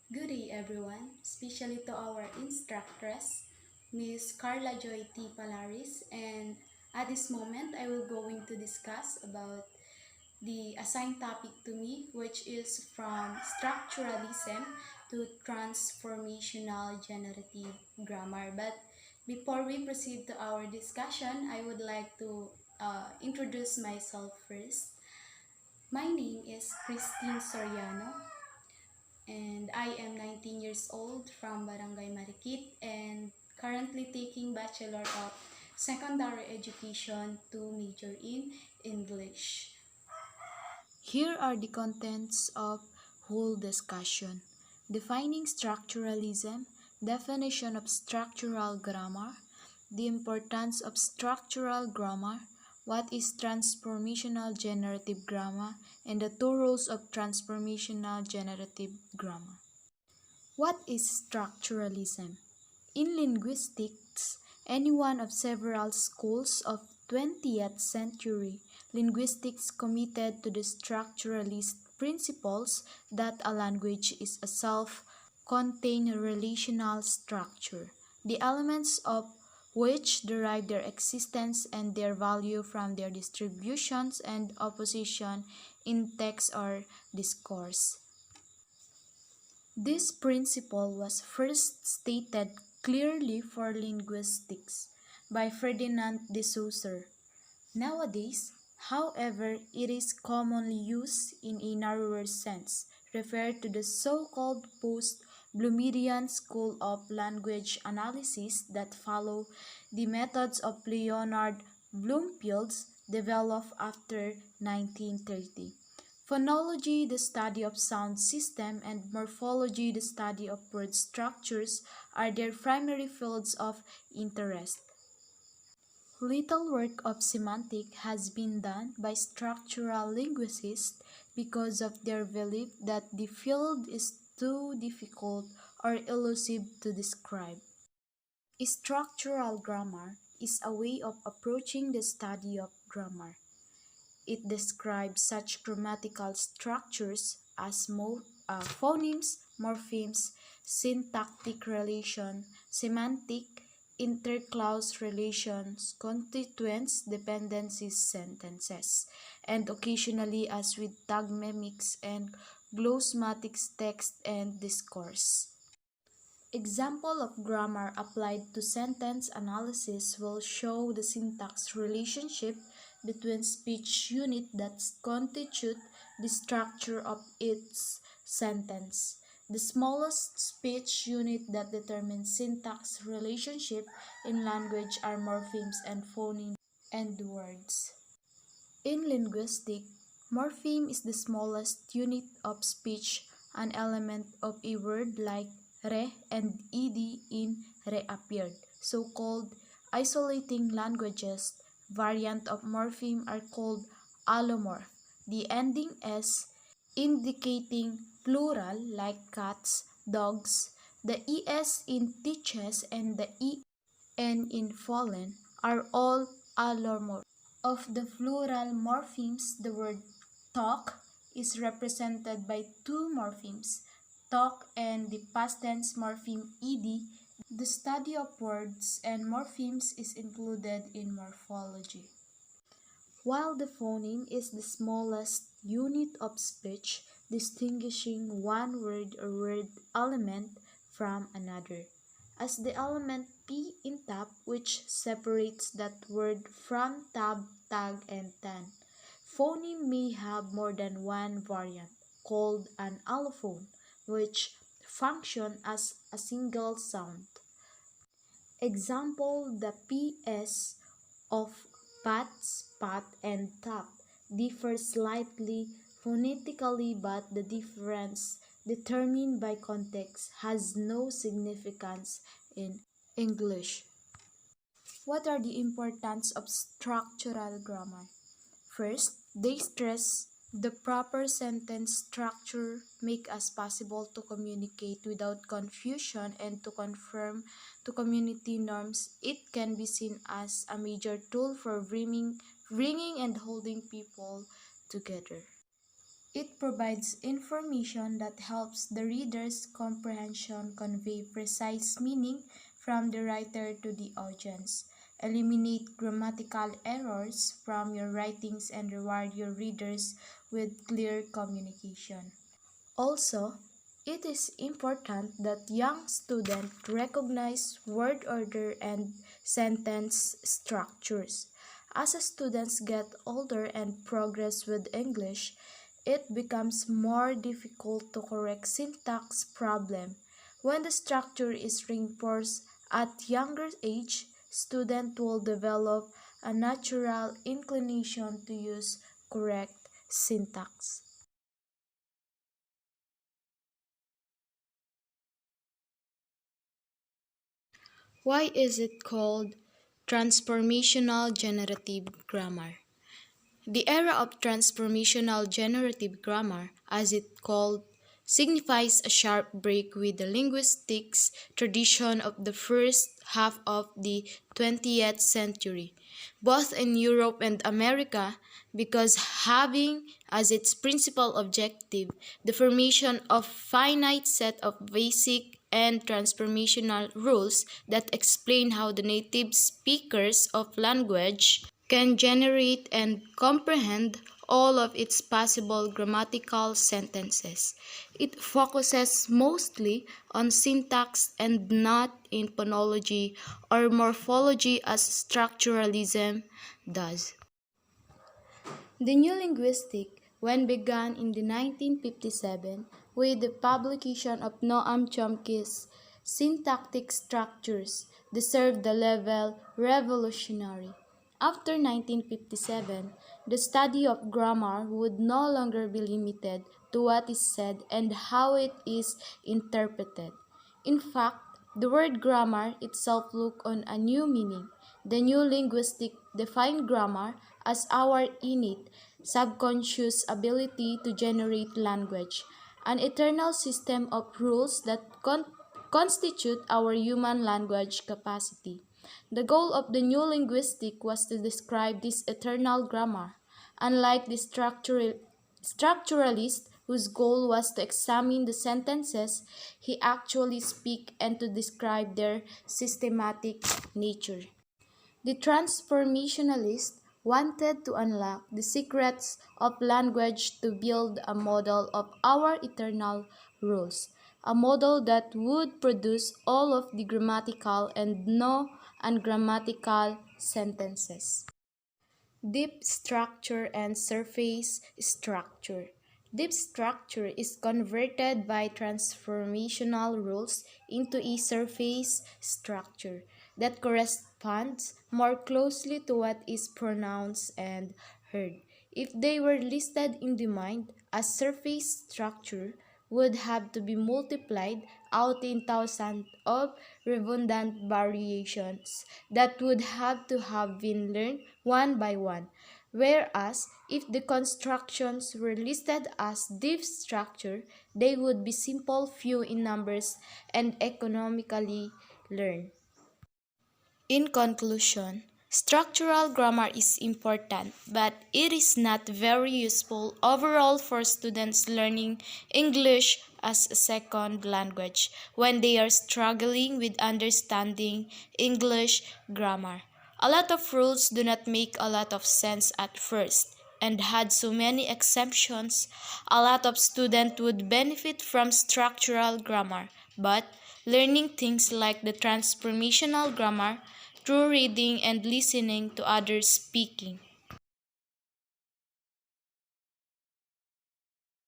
Good day everyone, especially to our instructress, Miss Carla Joy T. Palaris, and at this moment I will going to discuss about the assigned topic to me, which is from structuralism to transformational generative grammar. But before we proceed to our discussion, I would like to introduce myself first. My name is Christine Soriano, and I am 19 years old from Barangay Marikit and currently taking Bachelor of Secondary Education to major in English. Here are the contents of whole discussion. Defining structuralism, definition of structural grammar, the importance of structural grammar, what is transformational generative grammar, and the two rules of transformational generative grammar. What is structuralism? In linguistics, any one of several schools of 20th century linguistics committed to the structuralist principles that a language is a self-contained relational structure, the elements of which derive their existence and their value from their distributions and opposition in text or discourse. This principle was first stated clearly for linguistics by Ferdinand de Saussure. Nowadays, however, it is commonly used in a narrower sense, referred to the so-called post-Bloomerian school of language analysis that follow the methods of Leonard Bloomfield's developed after 1930. Phonology, the study of sound system, and morphology, the study of word structures, are their primary fields of interest. Little work of semantic has been done by structural linguists because of their belief that the field is too difficult or elusive to describe. Structural grammar is a way of approaching the study of grammar. It describes such grammatical structures as phonemes, morphemes, syntactic relation, semantic, interclause relations, constituents, dependencies, sentences, and occasionally as with tag mimics and glossmatics, text and discourse. Example of grammar applied to sentence analysis will show the syntax relationship between speech unit that constitute the structure of its sentence. The smallest speech unit that determines syntax relationship in language are morphemes and phonemes and words. In linguistics, morpheme is the smallest unit of speech, an element of a word like re and ed in reappeared. So-called isolating languages, variant of morpheme are called allomorph. The ending s indicating plural like cats, dogs. The es in teaches and the en in fallen are all allomorph. Of the plural morphemes, the word talk is represented by two morphemes, talk and the past tense morpheme ed. The study of words and morphemes is included in morphology. While the phoneme is the smallest unit of speech, distinguishing one word or word element from another, as the element P in tab, which separates that word from tab, tag, and tan. Phoneme may have more than one variant, called an allophone, which function as a single sound. Example, the PS of pat, spat, and tap differ slightly phonetically, but the difference determined by context has no significance in English. What are the importance of structural grammar? First, they stress the proper sentence structure make us possible to communicate without confusion and to conform to community norms. It can be seen as a major tool for bringing and holding people together. It provides information that helps the reader's comprehension convey precise meaning from the writer to the audience, eliminate grammatical errors from your writings, and reward your readers with clear communication. Also, it is important that young students recognize word order and sentence structures. As students get older and progress with English, it becomes more difficult to correct syntax problem. When the structure is reinforced at younger age, students will develop a natural inclination to use correct syntax. Why is it called transformational generative grammar? The era of transformational generative grammar, as it called, signifies a sharp break with the linguistics tradition of the first half of the 20th century, both in Europe and America, because having as its principal objective the formation of finite set of basic and transformational rules that explain how the native speakers of language can generate and comprehend all of its possible grammatical sentences. It focuses mostly on syntax and not in phonology or morphology as structuralism does. The new linguistic, when began in the 1957 with the publication of Noam Chomsky's syntactic structures, deserved the label revolutionary. After 1957, the study of grammar would no longer be limited to what is said and how it is interpreted. In fact, the word grammar itself took on a new meaning. The new linguistic defined grammar as our innate, subconscious ability to generate language, an eternal system of rules that constitute our human language capacity. The goal of the new linguistic was to describe this eternal grammar. Unlike the structuralist, whose goal was to examine the sentences he actually speak and to describe their systematic nature. The transformationalists wanted to unlock the secrets of language to build a model of our eternal rules, a model that would produce all of the grammatical and no ungrammatical sentences. Deep structure and surface structure. Deep structure is converted by transformational rules into a surface structure that corresponds more closely to what is pronounced and heard. If they were listed in the mind, a surface structure would have to be multiplied out in thousands of redundant variations that would have been learned one by one. Whereas, if the constructions were listed as deep structure, they would be simple, few in numbers, and economically learned. In conclusion, structural grammar is important, but it is not very useful overall for students learning English as a second language when they are struggling with understanding English grammar. A lot of rules do not make a lot of sense at first, and had so many exemptions, a lot of students would benefit from structural grammar, but learning things like the transformational grammar through reading and listening to others speaking